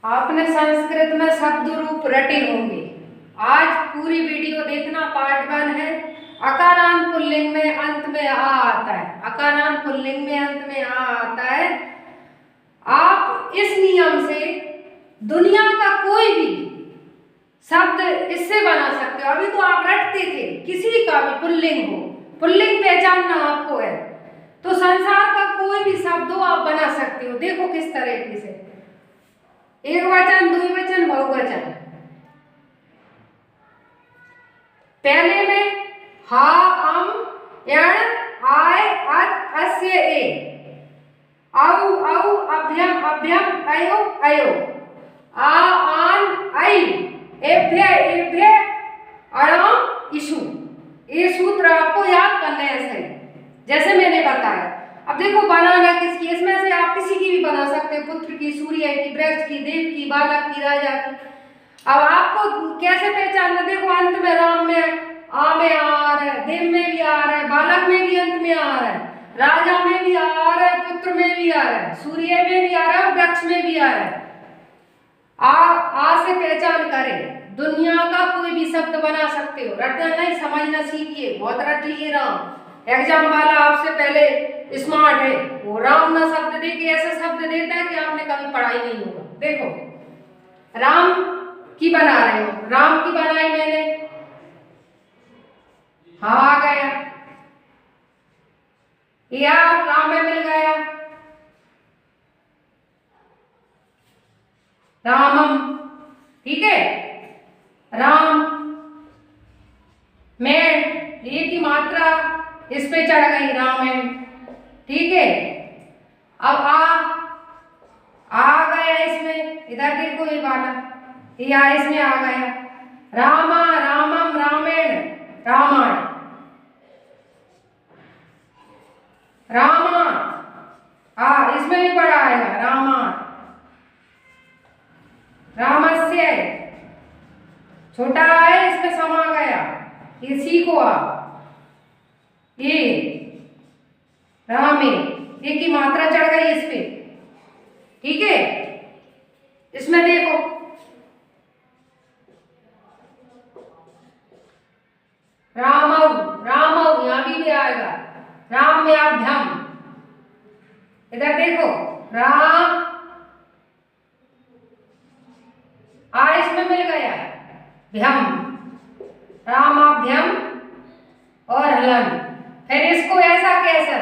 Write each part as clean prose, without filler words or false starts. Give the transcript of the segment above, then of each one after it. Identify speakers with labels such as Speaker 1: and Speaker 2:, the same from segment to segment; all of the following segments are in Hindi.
Speaker 1: आपने संस्कृत में शब्द रूप रटे होंगे। आज पूरी वीडियो देखना, पार्ट 1 है। अकारांत पुल्लिंग में अंत में आ आता है। अकारांत पुल्लिंग में अंत में आ आता है। आप इस नियम से दुनिया का कोई भी शब्द इससे बना सकते हो। अभी तो आप रटते थे, किसी का भी पुल्लिंग हो, पुल्लिंग पहचानना आपको है तो संसार का कोई भी शब्द हो आप बना सकते हो। देखो किस तरीके से, एक वचन, द्विवचन, बहुवचन। पहले में हा, अम, यण, आय, अत, अस्य, ए, औ, औ, अभ्यम, अभ्यम, अयो, अयो, आ, आन, ऐ, एभ्य, एभ्य, अणम, इषु। ये सूत्र आपको याद करने हैं सही, जैसे मैंने बताया। अब देखो बनाना किसकी, इसमें से आप किसी की भी बना सकते हो, पुत्र की, सूर्य की, वृक्ष की, देव की, बालक की, राजा की। अब आपको कैसे पहचानना, देखो अंत में राम में आ में आ रहा है, देव में भी आ रहा है, बालक में भी अंत में आ रहा है, राजा में भी आ रहा है, पुत्र में भी आ रहा है, सूर्य में भी आ रहा है, वृक्ष में भी आ रहा है। आ से पहचान करें, दुनिया का कोई भी शब्द बना सकते हो। रटना नहीं, समझना सीखिए, बहुत रट लिए राम। एग्जाम वाला आपसे पहले स्मार्ट है, वो राम ना शब्द दे के ऐसे शब्द देता है कि आपने कभी पढ़ाई नहीं होगा। देखो राम की बना रहे हो, राम की बनाई मैंने, हाँ आ गया, या राम में मिल गया, रामम, ठीक है। राम में ये की मात्रा इस पे चढ़ गई, रामेण, ठीक है। अब आ गया इसमें, इधर देखो ये वाला, ये आ इसमें आ गया, रामा, रामम, रामेण, रामायण, रामा, इसमें भी पड़ा आएगा, रामा, रामस्य, छोटा है इसमें समा गया, ये सीखो आप। ये रामे, ये की मात्रा चढ़ गई इस पे, ठीक है। इसमें देखो रामव, रामव यहां भी आएगा, राम में अभ्यम, इधर देखो राम, इसमें मिल गया भ्यम, रामाभ्यम और हलन। फिर इसको ऐसा कैसा,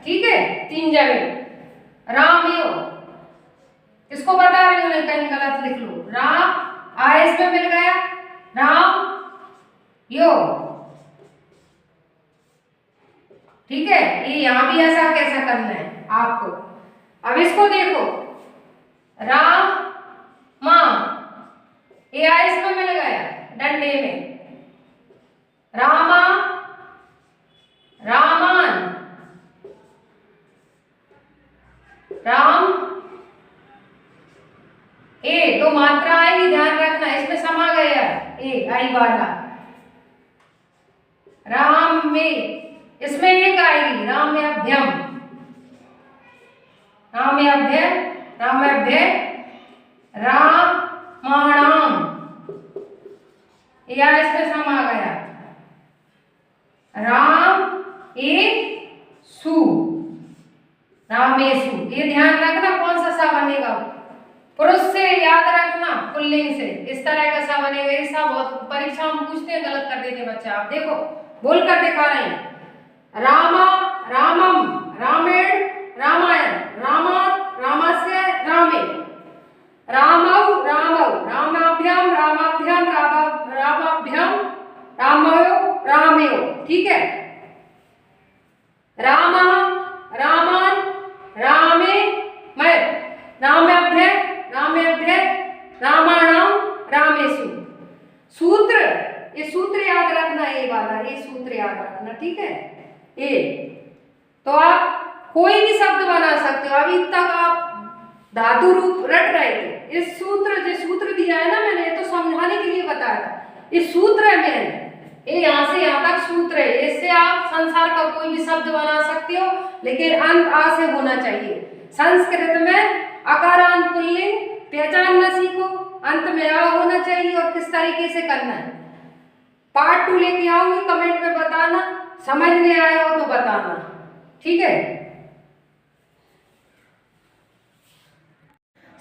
Speaker 1: ठीक है, 3 जगह रामयो, इसको बता रही हूं, नहीं कहीं गलत लिख लो। राम इसमें मिल गया, राम यो, ठीक है। ये यहां भी ऐसा कैसा करना है आपको। अब इसको देखो राम मां, ये इसमें मिल गया डंडे में, रामा, रामान, राम, ए 2 मात्रा आएगी, ध्यान रखना, इसमें समा गया ए आई वाला, राम में इसमें एक आएगी, राम में अभ्यम, राम में अभ्य, राम में अभ्य, रामाणाम, या इसमें समा गया, राम ए सु, रामेशु। ये ध्यान रखना कौन सा सा बनेगा, पुरुष से याद रखना, पुल्लिंग से इस तरह का सा बनेगा। ये सा बहुत परीक्षा में पूछते हैं, गलत कर देते बच्चा। आप देखो बोल कर दिखा रहे हैं, रामा, रामम, रामेण, रामायण, रामा, रामस्य, रामे, रामौ, रामौ, रामाभ्याम, रामाभ्याम, रामाभ्याम, रामयो, रामयो, ठीक है। रामा, रामान, रामे, मैं रामाभ्य, रामेभ्य, रामाणाम, रामेशु। सूत्र, ये सूत्र याद रखना, ये वाला ये सूत्र याद रखना, ठीक है। ये तो आप कोई भी शब्द बना सकते हो। अभी तक आप धातु रूप रट रहे थे। इस सूत्र, जो सूत्र दिया है ना मैंने, ये तो समझाने के लिए बताया था। इस सूत्र है मैंने, ये यहाँ से यहाँ तक सूत्र है, इससे आप संसार का कोई भी शब्द बना सकते हो, लेकिन अंत आ से होना चाहिए। संस्कृत में अकारांत पुल्लिंग पहचानना सीखो। अंत में आ होना चाहिए और किस तरीके से करना है। पार्ट 2 लेके आऊंगी, कमेंट में बताना, समझ नहीं आया हो तो बताना, ठीक है।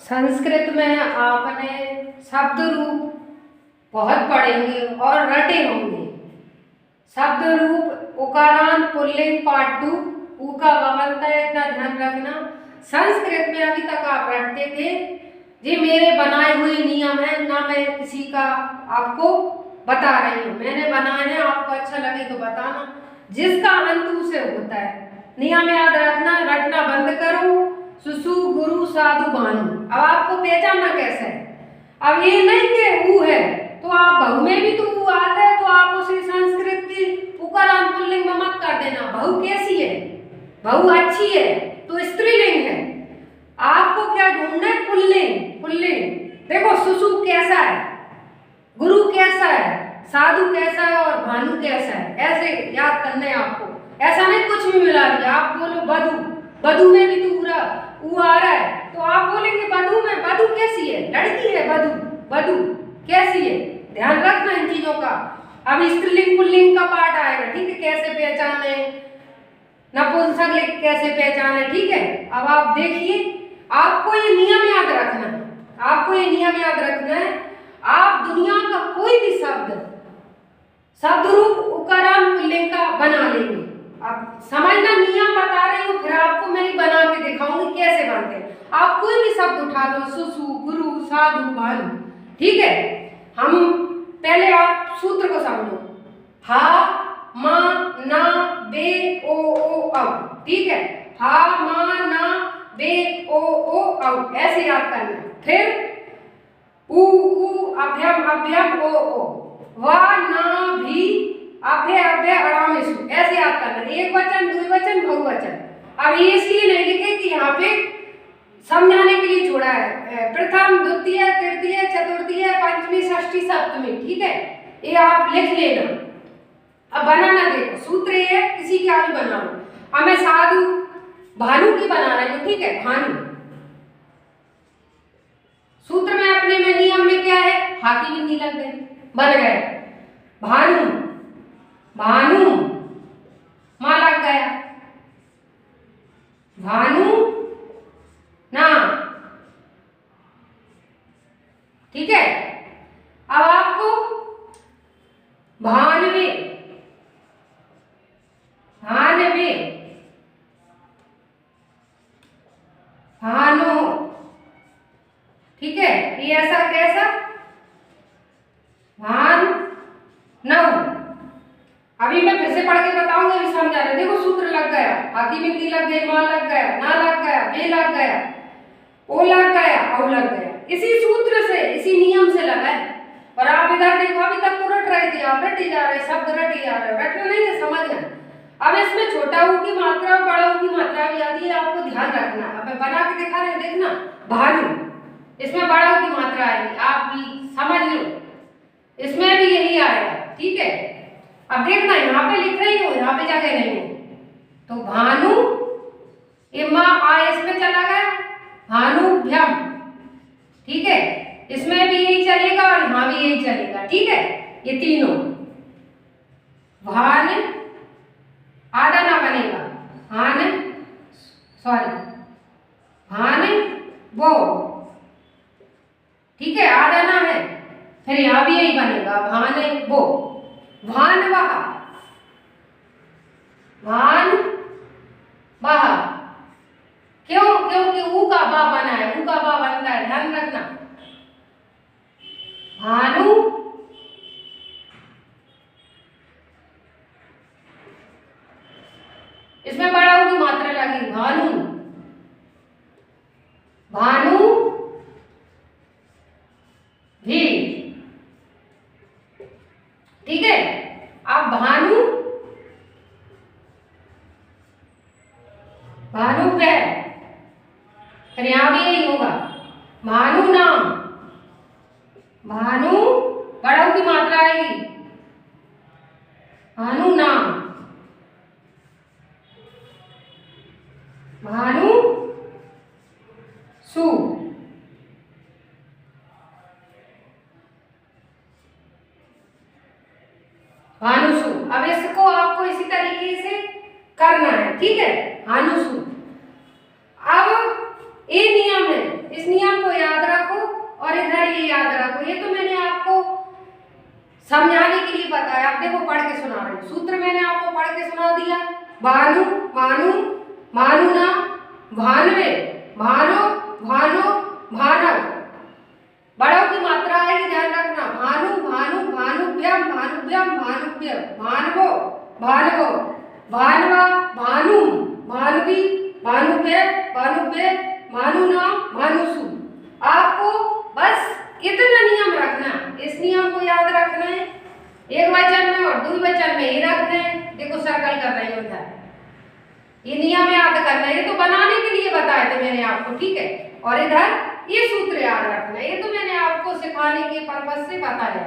Speaker 1: संस्कृत में आपने शब्द रूप बहुत पढ़ेंगे और रटे होंगे। शब्द रूप उकारांत पुल्लिंग पार्ट 2 ऊ का बनता है, इतना ध्यान रखना। संस्कृत में अभी तक आप रटते थे, ये मेरे बनाए हुए नियम है, ना मैं किसी का आपको बता रही हूँ, मैंने बनाए हैं, आपको अच्छा लगे तो बताना। जिसका अंत से होता है, नियम याद रखना, रटना बंद करो। सुसु गुरु साधु भानु, अब आपको पहचानना कैसे है। अब ये नहीं कि ऊ है तो आप बहु में भी तो ऊ आता है, तो आप उसे संस्कृत की उकारांत पुल्लिंग में मत कर देना। बहु कैसी है, बहु अच्छी है तो स्त्रीलिंग है। आपको क्या ढूंढना है, पुल्लिंग। पुल्लिंग देखो, सुसु कैसा है, गुरु कैसा है, साधु कैसा है और भानु कैसा है, ऐसे याद करना है आपको। ऐसा नहीं कुछ भी मिला दिया। आप बोलो बधु, बधु में भी तो पूरा ऊ आ रहा है, तो आप बोलेंगे बधु में, बधु कैसी है, लड़की है बधु, बधु कैसी है, ध्यान रखना इन चीजों का। अब स्त्रीलिंग पुल्लिंग का पार्ट आएगा, ठीक है, कैसे पहचाने, नपुंसक लिंग कैसे पहचाने, ठीक है। अब आप देखिए, आपको ये नियम याद रखना है, आपको ये नियम याद रखना है। आप दुनिया का कोई भी शब्द रूप उकारांत पुल्लिंग का बना लेंगे। अब समझना, नियम बता रही हूँ, फिर आपको मैं बना के दिखाऊंगी कैसे बनते हैं। आप कोई भी शब्द उठा लो, सुसु गुरु साधु भानु, ठीक है। हम पहले आप सूत्र को समझो, हा मा ना बे ओ औ, ठीक है। हा मा ना बे ओ औ, ऐसे याद करना। फिर उ अभ्यम अभ्यम ओ वा ना भी अभ्य अभ्य अड़ामिसु, ऐसे याद करना। एक वचन, द्विवचन, बहुवचन। अब ये इसलिए नहीं लिखे कि यहाँ पे समझाने के लिए छोड़ा है, प्रथम द्वितीय तृतीय चतुर्थी पंचमी षष्ठी सप्तमी, ठीक है, ये आप लिख लेना। अब बनाना देखो, सूत्र ये है, किसी की भी बना लो। अब मैं साधु भानु की बना रही हूँ, ठीक है, भानु। सूत्र में अपने में नियम में क्या है, हा की बिंदी लग गई, बन गए भानु। भानु मां लग गया, भानु ना, ठीक है। अब आपको भानवे, भानवे, भानु, ठीक है। ये ऐसा कैसा, भान नौ। अभी मैं फिर से पढ़ के बताऊंगी, अभी समझा रहे। देखो सूत्र लग गया, हाथी बिंदी लग गई, मां लग गया, ना लग गया, बे लग गया, ओ लग गया, औ लग गया। इसी सूत्र से, इसी नियम से लगा है। और आप इधर देखो, अभी तक तो रट रहे थे, आप रटे जा रहे, शब्द रटे जा रहे, रटना नहीं है, समझना। अब इसमें छोटा ऊ की मात्रा और बड़ा ऊ की मात्रा भी आती है, आपको ध्यान रखना। अब मैं बना के दिखा रहे हैं, देखना। भानु, इसमें बड़ा ऊ की मात्रा आएगी, आप भी समझ लो, इसमें भी यही आएगा, ठीक है। अब देखना, यहाँ पे लिख रही हूँ, यहाँ पे जगह नहीं है, तो भानु, ये माँ आ इसमें चला गया, भानुभ्यम, ठीक है। इसमें भी यही चलेगा और यहाँ भी यही चलेगा, ठीक है। ये तीनों भान, आधा ना बनेगा, भान, सॉरी, भान वो, ठीक है, आधा ना है। फिर यहाँ भी यही बनेगा, भान वो, भान वह, भान वह। क्यों? क्योंकि ऊ का बा बना है, ऊ का बा बनता है, ध्यान रखना। भानु, इसमें बड़ा ऊ की मात्रा लगी, भानु, भानु भी, ठीक है। अब भानु, भानु वह, फिर यहां भी यही होगा, भानु नाम, भानु बड़ा की मात्रा आएगी, भानु नाम, भानु सु, भानुसु। अब इसको आपको इसी तरीके से करना है, ठीक है, भानुसु। अब ये नियम है, इस नियम को याद रखो और इधर ये याद रखो। ये तो मैंने आपको समझाने के लिए बताया। आप देखो पढ़ के सुना रही हूँ। सूत्र मैंने आपको पढ़ के सुना दिया। भानु भानु भानुना, भानवे भानो भानो भानव। बड़ों की मात्रा है, ध्यान रखना। भानु भानु भानुभ्यम भानुभ्यम भानुभ्यम, भानवो भानवो भानवा भानु भानवी भानुभ्य भानुभ्य भानुना भानुसु। आपको बस इतना नियम रखना, इस नियम को याद रखना है। एक वचन में और द्विवचन में ही रखना है। देखो सर्कल कर रही हूँ इधर, ये नियम याद करना है। ये तो बनाने के लिए बताए थे मैंने आपको, ठीक है। और इधर ये सूत्र याद रखना है। ये तो मैंने आपको सिखाने के पर्पज से बताया।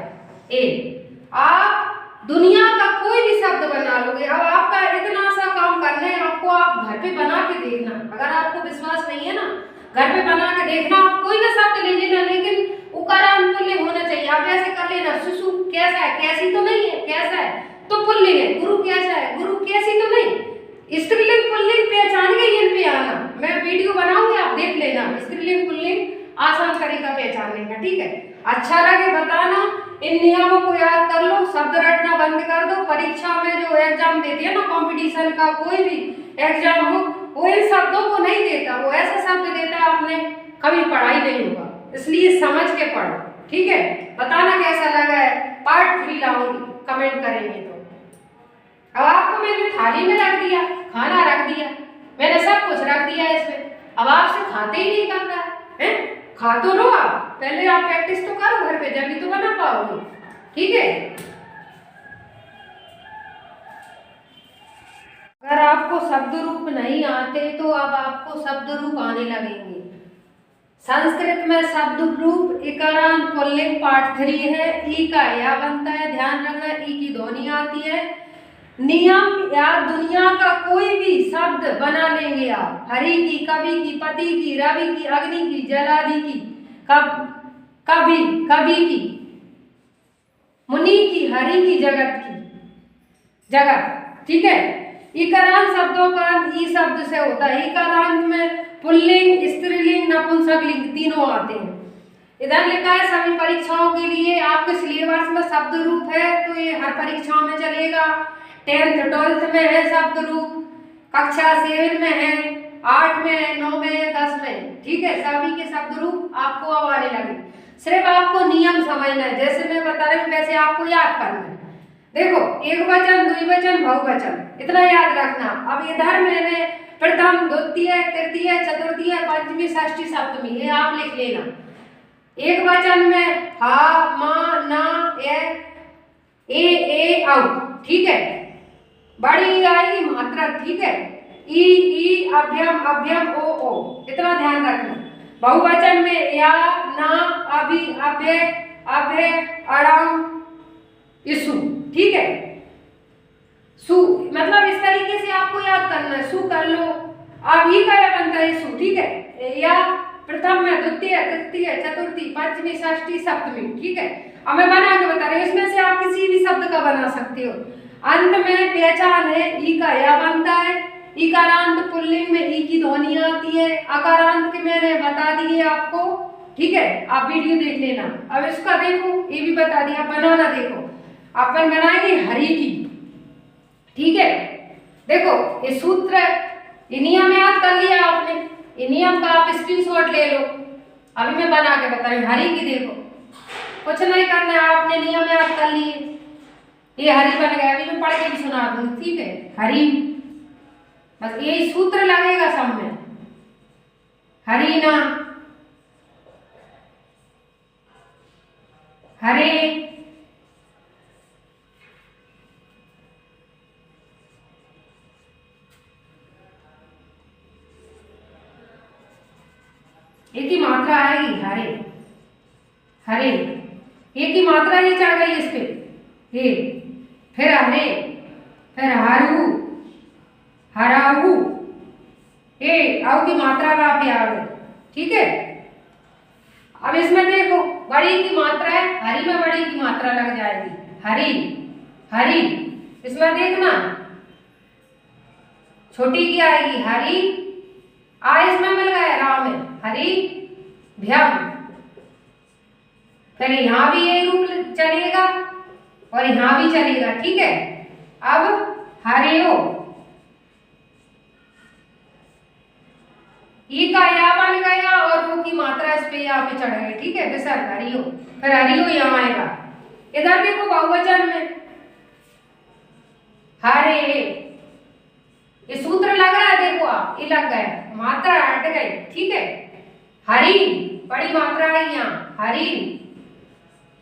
Speaker 1: आप दुनिया का कोई भी शब्द बना लोगे। अब आपका इतना सा काम करना है आपको, आप घर पे बना के देखना। अगर आपको विश्वास नहीं है ना, घर पे बना के देखना। आप कोई भी शब्द ले लेना, लेकिन उकारांत पुल्लिंग होना चाहिए। आप ऐसे कर लेना, सुसु कैसा है, कैसी तो नहीं है, कैसा है तो पुल्लिंग है। गुरु कैसा है, गुरु कैसी तो नहीं। स्त्रीलिंग पुल्लिंग पहचान के इन पे आना। मैं वीडियो बनाऊंगी, आप देख लेना। स्त्रीलिंग पुल्लिंग आसान तरीका पहचानने का, ठीक है। अच्छा लगे बताना। इन नियमों को याद कर लो, शब्द रटना बंद कर दो। परीक्षा में जो एग्जाम देती है ना, कंपटीशन का कोई भी एग्जाम हो, वो इन शब्दों को नहीं देता। वो ऐसा शब्द देता है आपने कभी पढ़ाई नहीं होगा, इसलिए समझ के पढ़ो, ठीक है। बताना कैसा लगा है। पार्ट 3 लाऊंगी, कमेंट करेंगे तो। अब आपको मैंने थाली में रख दिया, खाना रख दिया, मैंने सब कुछ रख दिया इसमें। अब आपसे खाते ही नहीं कर रहा है। खा तो लो आप, पहले आप प्रैक्टिस तो करो घर पे, जब भी तो बना पाओगे, ठीक है। अगर आपको शब्द रूप नहीं आते तो अब आपको शब्द रूप आने लगेंगे। संस्कृत में शब्द रूप इकारांत पुल्लिंग पार्ट 3 है। ई का या बनता है, ध्यान रखना। ई की ध्वनि आती है। नियम या दुनिया का कोई भी शब्द बना लेंगे आप। हरि की, कवि की, पति की, रवि की, अग्नि की, जलादि की, कभी कभी की, मुनि की, हरि की, जगत की, जगत, ठीक है। इकारांत शब्दों का ई शब्द से होता है। इकारांत में पुल्लिंग, स्त्रीलिंग, नपुंसकलिंग तीनों आते हैं। इधर लिखा है सभी परीक्षाओं के लिए। आपके सिलेबस में शब्द रूप है तो ये हर परीक्षाओं में चलेगा। 10th 12th में है शब्द रूप, कक्षा 7 में है, 8 में है, 9 में है, 10 में है, ठीक है। सभी के शब्द रूप आपको अब आने लगे। सिर्फ आपको नियम समझना है, जैसे मैं बता रही हूँ वैसे आपको याद करना है। देखो, एक वचन, द्विवचन, बहुवचन, इतना याद रखना। अब इधर मैंने प्रथम, द्वितीय, तृतीय, चतुर्थी, पंचमी, षष्ठी, सप्तमी, ये आप लिख लेना। एक वचन में हा, मा, ना, ए, औ, ठीक है। बड़ी आएगी मात्रा, ठीक है। ई, अभ्यम, अभ्यम, ओ, इतना ध्यान रखना। बहुवचन में या, ना, अभि, अभ्य, अभ्य, अड़म, इसु, ठीक है। सु, मतलब इस तरीके से आपको याद करना है। सु कर लो। अब ई का या बनता है सु, ठीक है। या प्रथम में, द्वितीय, तृतीय, चतुर्थी, पंचमी, षष्ठी, सप्तमी, ठीक है। अब मैं बना के बता रही हूँ, इसमें से आप किसी भी शब्द का बना सकते हो। अंत में पहचान है, ई का या बनता है। इकारांत पुल्लिंग में ई की ध्वनि आती है। अकारांत के मैंने बता दिए आपको, ठीक है। आप वीडियो देख लेना। अब इसका देखो, ये भी बता दिया। बनाना देखो, अपन बनाएंगे हरि की, ठीक है। देखो ये सूत्र, ये नियम याद कर लिया आपने। ये नियम का आप स्क्रीनशॉट ले लो। अभी मैं बना के बता रही हूँ हरि की। देखो, कुछ नहीं करना है, आपने नियम याद कर लिए। ये हरि बन गया। अभी मैं पढ़ के भी सुना दूंगी, ठीक है। हरि, बस यही सूत्र लगेगा सब में। हरिना, हरे, एक ही मात्रा आएगी, हरे, हरे, एक ही मात्रा ही चढ़ गई इस पे, हे, फिर हरे, फिर हरू, हराहू, ए, औ की मात्रा का आप याद है, ठीक है। अब इसमें देखो, बड़ी की मात्रा है, हरी में बड़ी की मात्रा लग जाएगी। हरी, हरी। इसमें देखना छोटी क्या आएगी, हरी। आ इसमें मिल गया रा में, हरी भ्यम। फिर यहाँ भी यही रूप चलेगा और यहाँ भी चलेगा, ठीक है। अब हरियो, ई का या बन गया और रो की मात्रा इस पे यहाँ पे चढ़ गई, ठीक है। विसर्ग हरियो, फिर हरियो यहाँ आएगा। इधर देखो बहुवचन में हरे, ये सूत्र लग रहा है, देखो आप, ये लग गया, मात्रा हट गई, ठीक है। हरी बड़ी मात्रा है यहाँ, हरी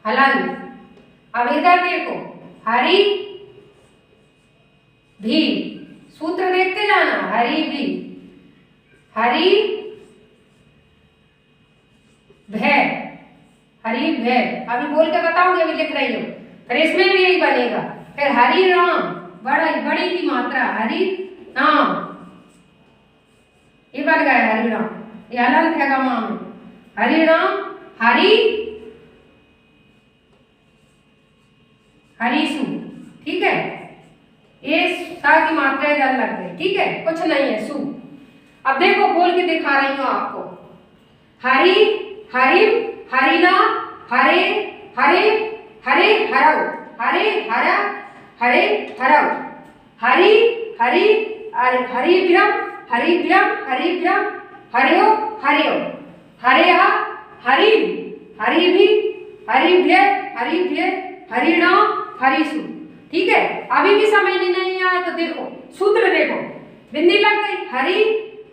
Speaker 1: हलन। अब इधर देखो हरी भी, सूत्र देखते जाना, हरी भी, हरी भय, हरी भय। अभी बोल के बताऊंगी, अभी लिख रही हूँ। फिर इसमें भी यही बनेगा। फिर हरि राम, बड़ी की मात्रा, हरि राम, ये बन गया हरि राम, ये हलन है गमा में, हरि राम, हरीसु, ठीक है। ये सा की मात्रा इधर लग गई, ठीक है, कुछ नहीं है, सु। अब देखो बोल के दिखा रही हूँ आपको, हरि हरिम हरिना हरे हरे हरे हरव, हरे हरा हरे हरव, हरि हरि हरिभ्यम हरिभ्यम हरिभ्यम हरियो हरियो, हरेहा हरिम हरिभि हरिभ्य हरिभ्य हरिणाम हरिसु, ठीक है। अभी भी समझ नहीं आया तो देखो सूत्र देखो, बिंदी लग गई, हरि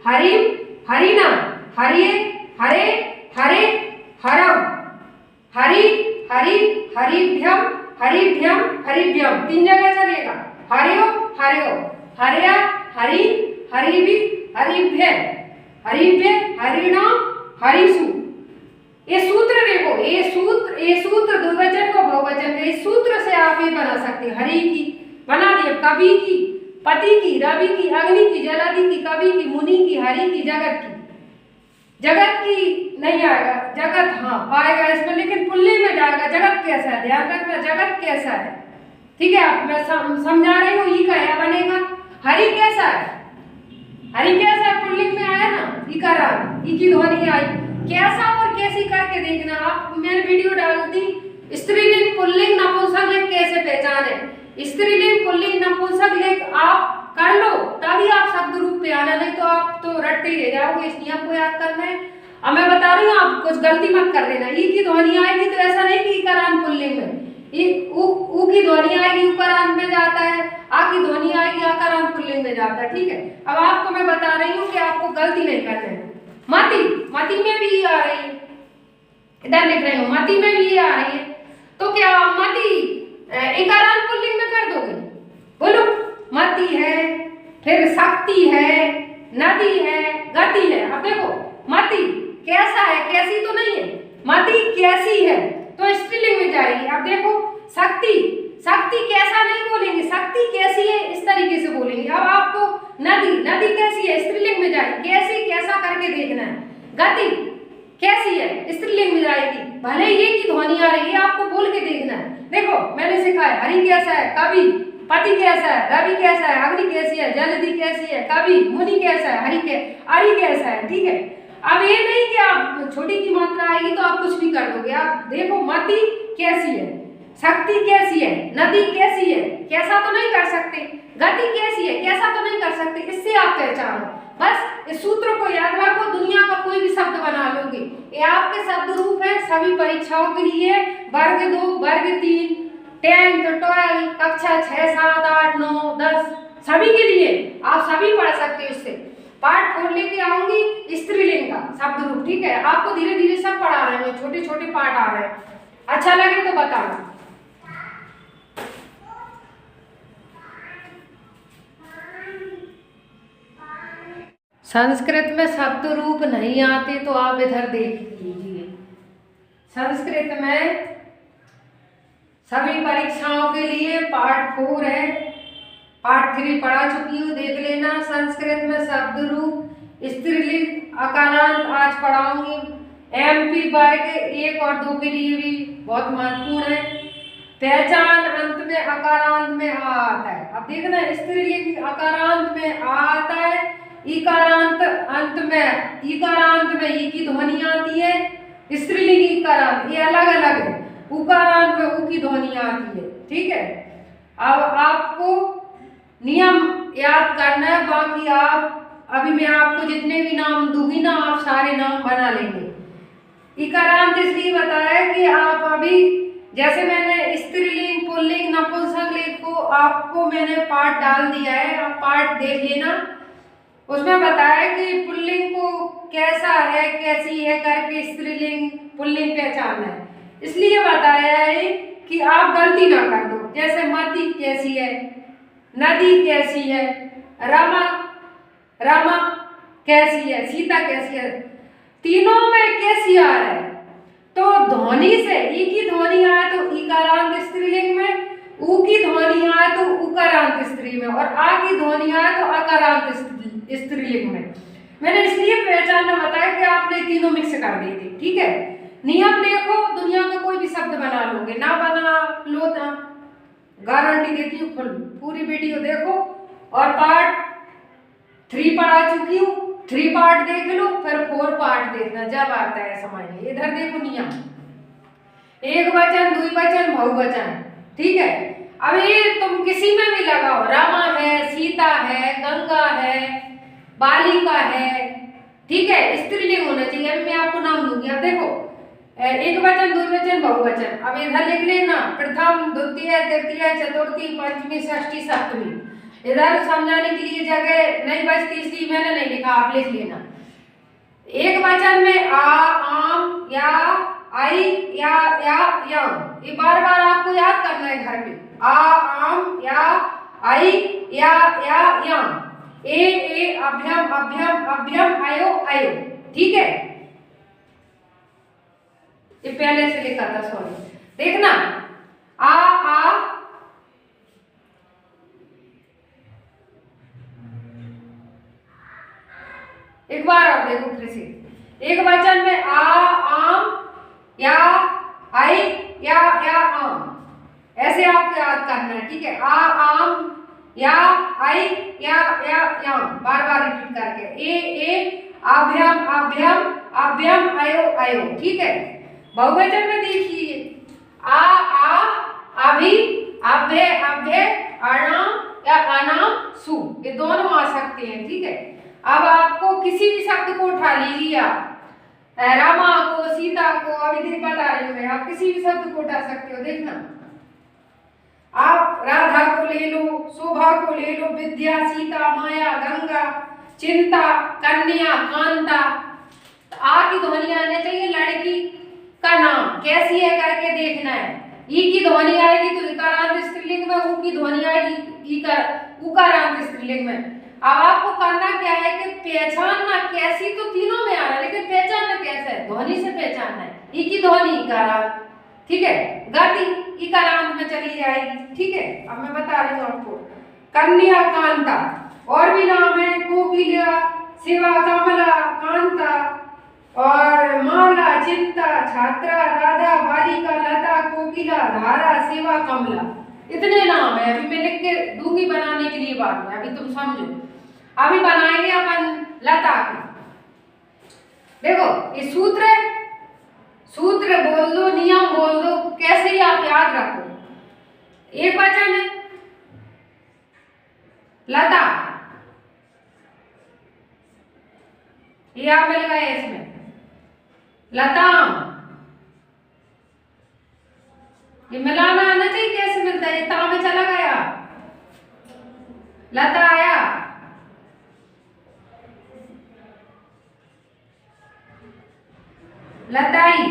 Speaker 1: हरिम हरिना हरिये हरे हरे हरव, हरि हरि हरिभ्यम हरिभ्यम हरिभ्यम, 3 जगह चलेगा, हरियो हरियो, हरया हरि हरिभि हरिभ्य हरिभ्य हरिणाम हरिसु। ये सूत्र देखो, ये सूत्र द्विवचन को बहुवचन के, इस सूत्र से आप ये बना सकते हैं। हरि की बना दिए, कवि की, पति की, रवि की, अग्नि की, जलादि की, कवि की, मुनि की, हरि की, जगत की। जगत की नहीं आएगा, जगत हाँ आएगा इसमें, लेकिन पुल्लिंग में जाएगा। जगत कैसा है, ध्यान रखना, जगत कैसा है, ठीक है। आप मैं समझा रही हूँ, ई का या बनेगा। हरि कैसा है, हरि कैसा है, पुल्लिंग में आया ना, ई का राग, ई की ध्वनि आई। कैसा और कैसी करके देखना आप, मैंने वीडियो डाल दी, स्त्रीलिंग पुल्लिंग नपुंसकलिंग कैसे पहचाने। स्त्रीलिंग पुल्लिंग नपुंसकलिंग आप कर लो, तभी आप शब्द रूप पे आना, नहीं तो आप तो रट्टे ही रह जाओगे। इस नियम को याद करना है। अब मैं बता रही हूँ, आप कुछ गलती मत कर देना। ई की ध्वनि आएगी तो ऐसा नहीं कि इकारांत पुल्लिंग में, ऊ की ध्वनि आएगी उकारांत में जाता है, आ की ध्वनि आएगी आकारांत पुल्लिंग में जाता है, ठीक है। अब आपको मैं बता रही हूँ कि आपको गलती नहीं करना है। मति, मति में भी आ रही है, इधर लिख रही हूँ, मति में भी आ रही है, तो क्या मति इकारांत पुल्लिंग में कर दोगे? बोलो, मति है, फिर शक्ति है, नदी है, गति है। अब देखो मति कैसा है, कैसी तो नहीं है, मति कैसी है तो स्त्रीलिंग में जाएगी। अब देखो शक्ति, शक्ति कैसा नहीं बोलेंगे, शक्ति कैसी है इस तरीके से बोलेंगे। अब आपको नदी, नदी कैसी है स्त्रीलिंग में जाएगी, कैसी कैसा करके देखना है। गति कैसी है स्त्रीलिंग में जाएगी, भले ये की ध्वनि आ रही है, आपको बोल के देखना है। देखो मैंने सिखाया, हरि कैसा है, कवि, पति कैसा है, रवि कैसा है, अग्नि कैसी है, जलधि कैसी है, कवि, मुनि कैसा है, हरि कैसा है, ठीक है। अब ये नहीं कि आप छोटी की मात्रा आएगी तो आप कुछ भी कर दोगे। आप देखो मति कैसी है, शक्ति कैसी है, नदी कैसी है, कैसा तो नहीं कर सकते, गति कैसी है, कैसा तो नहीं कर सकते, इससे आप पहचानो। बस इस सूत्र को याद रखो, दुनिया का कोई भी शब्द बना लोगे। ये आपके शब्द रूप है सभी परीक्षाओं के लिए, वर्ग 2, वर्ग 3, 10th 12 कक्षा 6 7 8 9 10 सभी के लिए आप सभी पढ़ सकते हो। इससे पार्ट 4 लेके आऊंगी स्त्रीलिंग का शब्द रूप, ठीक है। आपको धीरे धीरे सब पढ़ा रहे हैं, छोटे छोटे पार्ट आ रहे हैं, अच्छा लगे तो बताना। संस्कृत में शब्द रूप नहीं आते तो आप इधर देख लीजिए। संस्कृत में सभी परीक्षाओं के लिए पार्ट 4 है, पार्ट 3 पढ़ा चुकी हूँ, देख लेना। संस्कृत में शब्द रूप, स्त्रीलिंग, अकारांत आज पढ़ाऊंगी। MP वर्ग 1 और 2 के लिए भी बहुत महत्वपूर्ण है। पहचान अंत में अकारांत में आ आता है। अब देखना स्त्रीलिंग अकारांत में आ आता है, इकारांत अंत में इकारांत में ई की ध्वनि आती है, स्त्रीलिंग इकारांत ये अलग अलग है, उकारांत में उ की ध्वनि आती है। ठीक है, अब आपको नियम याद करना है, बाकी आप अभी मैं आपको जितने भी नाम दूंगी ना आप सारे नाम बना लेंगे। इकारांत इसलिए बताया कि आप अभी जैसे मैंने स्त्रीलिंग पुल्लिंग नपुंसकलिंग को आपको मैंने पाठ डाल दिया है, आप पाठ देख लेना। उसमें बताया कि पुल्लिंग को कैसा है कैसी है करके स्त्रीलिंग पुल्लिंग पहचानना है, इसलिए बताया है कि आप गलती ना कर दो। जैसे मती कैसी है, नदी कैसी है, रमा कैसी है, सीता कैसी है, तीनों में कैसी आ रहा है। तो ध्वनि से ई की ध्वनि आए तो इकारांत स्त्रीलिंग में, उ की ध्वनि आए तो उकारांत स्त्रीलिंग में, और आ की ध्वनि आए तो अकारांत स्त्रीलिंग में। मैंने इसलिए पहचानना बताया कि आपने तीनों मिक्स कर दी थी। ठीक है, नियम देखो, दुनिया का कोई भी शब्द बना लोगे, ना बना लो ना गारंटी देती हूँ, पूरी वीडियो देखो और पार्ट 3 पढ़ा चुकी हूँ, 3 पार्ट देख लो, फिर 4 पार्ट देखना जब आता है समझ में। इधर देखो नियम, एक वचन, द्विवचन, बहुवचन। ठीक है, अब ये तुम किसी में भी लगाओ, रामा है, सीता है, गंगा है, बालिका है। ठीक है, स्त्रीलिंग होना चाहिए। अभी मैं आपको नाम दूंगी, अब देखो एक वचन, द्विवचन, बहुवचन। अब इधर लिख लेना प्रथम, द्वितीय, तृतीय, चतुर्थी, पंचमी, षष्ठी, सप्तमी। इधर समझाने के लिए जगह नहीं बचती इसलिए मैंने नहीं लिखा, आप लिख लेना। एक वचन में आ, आम, या, आई, या, यम। ये बार बार आपको याद करना है घर में। आ, आम, या, आई, या, यम। ए, अभ्यम, अभ्यम, अभ्यम, अयो, अयो। ठीक है, ये पहले से लिखा था, सॉरी। देखना आ, एक बार और देखो फिर से। एक वचन में आ, आम, या, आई, या, आम। ऐसे आपको याद करना है। ठीक है, आ, आम, या, आई, या, आम, बार बार रिपीट करके। ए, अभ्यम, अभ्यम, अभ्यम, अयो, अयो। ठीक है, बहुवचन में देखिए आ, अभि, अभ्य, अभ्य, अणाम या अनाम, सु, ये दोनों आ सकते हैं। ठीक है, अब आपको किसी भी शब्द को उठा लीजिए, आप रामा को, सीता को, अभी देख बता रही हूँ मैं, आप किसी भी शब्द को उठा सकते हो। देखना, आप राधा को ले लो, शोभा को ले लो, विद्या, सीता, माया, गंगा, चिंता, कन्या, कांता। आ की ध्वनि आनी चाहिए, लड़की का नाम कैसी है करके देखना है। ई की ध्वनि आएगी तो इकारांत स्त्रीलिंग में, उ की ध्वनि आएगी उकारांत स्त्रीलिंग में। अब आपको करना क्या है कि पहचानना कैसी, तो तीनों में आ रहा है लेकिन पहचानना कैसे है, ध्वनि से पहचानना है। ई की ध्वनि इकारांत, ठीक है, गति इकारांत में चली जाएगी। ठीक है, अब मैं बता रही हूँ आपको। कन्या, कांता, और भी नाम है, कोकिला, शिवा, कमला, कांता, और माला, चिंता, छात्रा, राधा, बालिका, लता, कोकिला, धारा, शिवा, कमला। इतने नाम है, अभी मैं लिख के दूंगी बनाने के लिए बाद में, अभी तुम समझो। अभी बनाएंगे अपन लता की। देखो ये सूत्र है, सूत्र बोल दो, नियम बोल दो, कैसे ही आप याद रखो। एक वचन है लता, ये आप मिल गए इसमें, लताम। ये मिलाना आना चाहिए, कैसे मिलता है, ये ता में चला गया, लताया, लताई,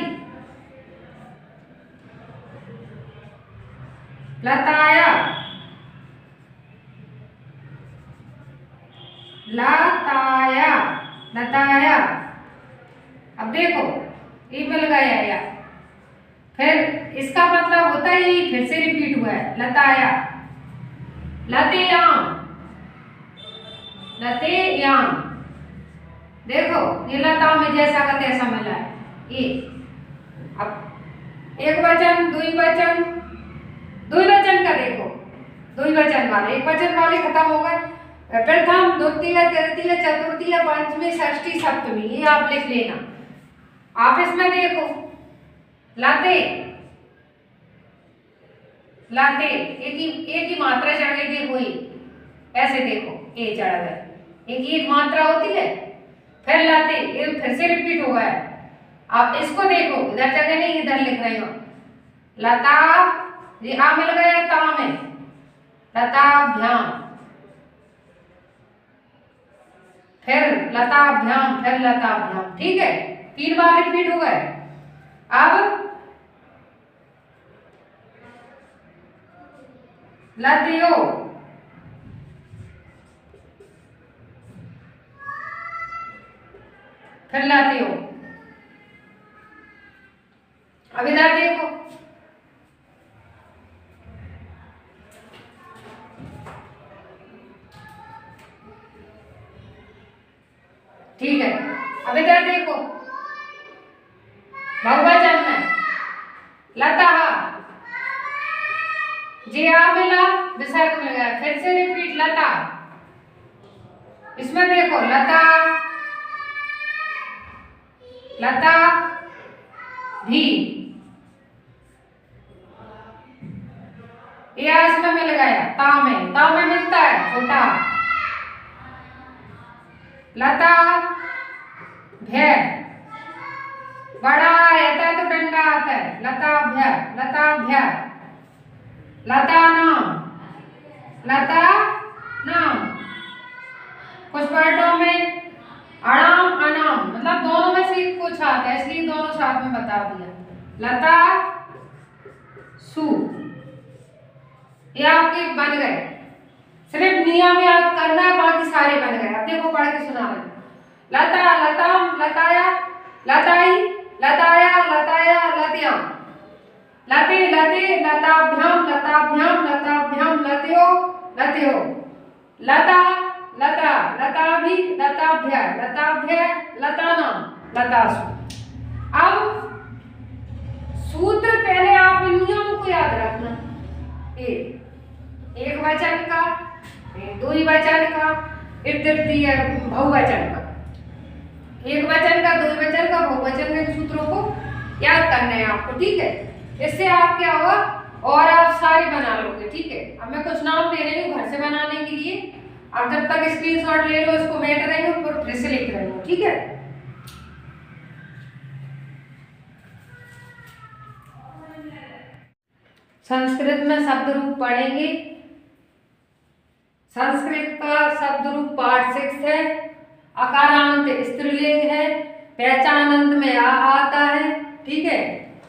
Speaker 1: लताया, लताया, लताया। अब देखो ये मिल गया या, फिर इसका मतलब होता है ये फिर से रिपीट हुआ है, लताया, लतेयाम, लतेयाम। देखो ये लता में जैसा का तैसा मिला है ये। अब एक वचन, द्विवचन, द्विवचन का देखो, द्विवचन वाले, एक वचन वाले खत्म हो गए। प्रथम, द्वितीय, तृतीय, चतुर्थी, पंचमी, षष्ठी, सप्तमी, ये आप लिख लेना। आप इसमें देखो लाते, लाते एक ही मात्रा चढ़ गई, देखो ये ऐसे देखो, ये चढ़ गए, एक मात्रा होती है, फिर लाते, ये फिर से रिपीट हुआ है। आप इसको देखो, इधर जगह नहीं, इधर लिख रही हो लता, ये आ मिल गया ता में, लताभ्याम, फिर लताभ्याम, फिर लताभ्याम, ठीक है, 3 बार रिपीट हो गए। अब लतियो, फिर लतियो। अब इधर देखो, ठीक है। अब इधर देखो बहुवचन में लता, जे आ मिला, विसर्ग मिल गया, फिर से रिपीट लता। इसमें देखो लता, लता भी, ये इसमें मिल गया ता में मिलता है छोटा, लता भय, बड़ा रहता है तो डंडा आता है, लताभ्य, लताभ्य, लता नाम, लता नाम। कुछ वर्डों में अणाम अनाम, मतलब दोनों में से कुछ आता है, इसलिए दोनों साथ में बता दिया। लता सु, ये आपके बन गए, सिर्फ नियम याद करना है, बाकी सारे बन गए। अब देखो पढ़ के सुना रहे, लता, लताम, लताया, लताई, लताया, लताया, लतियां, लते, लते, लताभ्याम, लताभ्याम, लताभ्याम, लत्यो, लत्यो, लता, लता, लताभि, लताभ्य, लताभ्य, लतानाम, लतासु। अब सूत्र पहले आप इन नियमों को याद रखना, एक वचन का, द्विवचन का, तृतीय बहुवचन का, एक वचन का, द्विवचन का, बहुवचन के सूत्रों को याद करना है आपको, ठीक है। इससे आप क्या होगा, और आप सारे बना लोगे, ठीक है। अब मैं कुछ नाम दे रही हूँ घर से बनाने के लिए, आप जब तक स्क्रीनशॉट ले लो, इसको बैठ रही हूँ फिर से लिख रही हूँ, ठीक है। संस्कृत में शब्द रूप पढ़ेंगे। संस्कृत का शब्द रूप पाठ 6 है। अकारांत स्त्रीलिंग है, पहचानंत में आ आता है, ठीक है।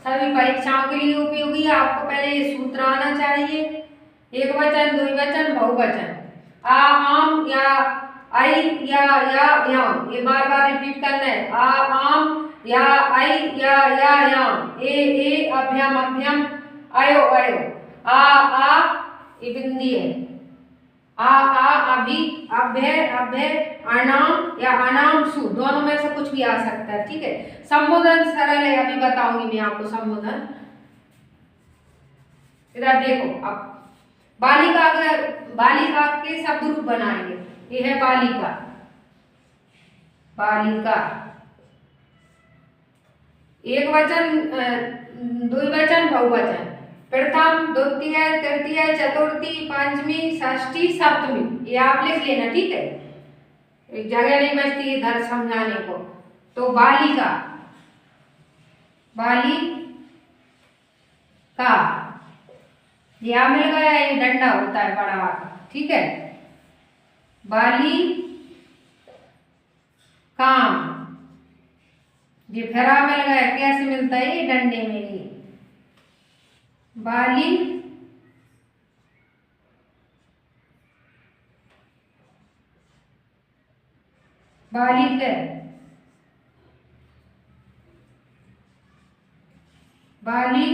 Speaker 1: सभी परीक्षाओं के लिए उपयोगी है। आपको पहले ये सूत्र आना चाहिए, एक वचन, द्विवचन, बहुवचन। आ, आम, या, आई, या, याम, ये बार बार रिपीट करना है। आ, आम, या, आई, या, याम, ए, अभ्यम, अभ्यम, अयो, अयो। आ, ये बिंदी है। आ, अभी, अभ्य, अभ्य, अनाम या अनाम सु, दोनों में से कुछ भी आ सकता है, ठीक है। संबोधन सरल है, अभी बताऊंगी मैं आपको संबोधन। इधर देखो, अब बालिका, बालिका के शब्द रूप बनाएंगे। ये है बालिका, बालिका, एक वचन, द्विवचन, बहुवचन। प्रथम, द्वितीय, तृतीय, चतुर्थी, पंचमी, षष्ठी, सप्तमी, ये आप लिख लेना, ठीक है। एक जगह नहीं बचती इधर समझाने को। तो बालिका, बालिका, यह मिल गया, ये डंडा होता है बड़ा, ठीक है। बाली काम, ये फेरा मिल गया, कैसे मिलता है, ये डंडे में, ये बाली बालिक, बाली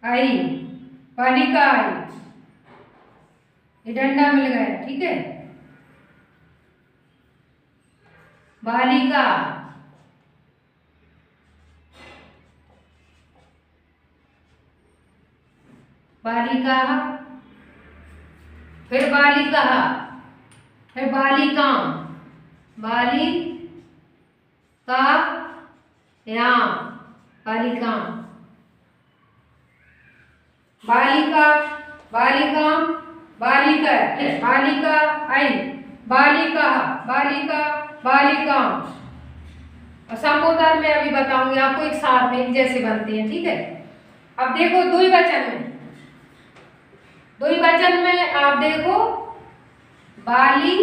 Speaker 1: आई, बालिका आई, ये डंडा मिल गया, ठीक है। बालिका, बालिकाः, फिर बालिकाः, फिर बालिकां, बालिकायां, बालिकां, बालिका, बालिकां, बालिका, बालिकायै, बालिकाः, बालिका, बालिकां। और संबोधन में अभी बताऊंगी आपको, एक साथ में एक जैसे बनते हैं, ठीक है। अब देखो द्विवचन में आप देखो बाली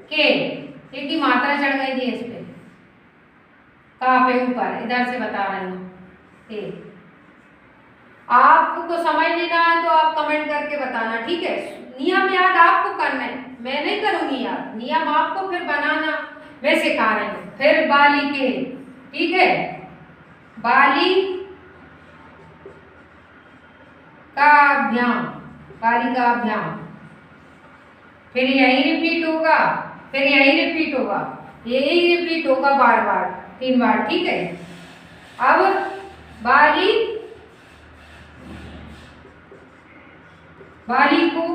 Speaker 1: के, एक ही मात्रा चढ़ गई थी इस पे, का पे ऊपर, इधर से बता रही हूँ। आपको समझ नहीं ना है तो आप कमेंट करके बताना, ठीक है। नियम याद आपको करना है, मैं नहीं करूंगी याद, नियम आपको फिर बनाना मैं सिखा रही हूँ। फिर बाली के, ठीक है, बाली काभ्याम, बालिकाभ्याम, फिर यही रिपीट होगा, फिर यही रिपीट होगा, यही रिपीट होगा बार बार, 3 बार, ठीक है। अब बाली को,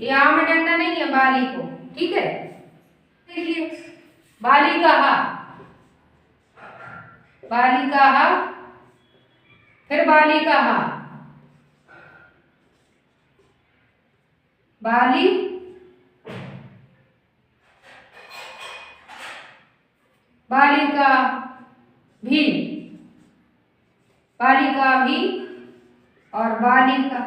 Speaker 1: यहाँ में डंडा नहीं है, बाली को, ठीक है। देखिए बालिकाः, बालिकाः, फिर बालिकाः, बाली बालिका भी, बालिका भी, और बालिका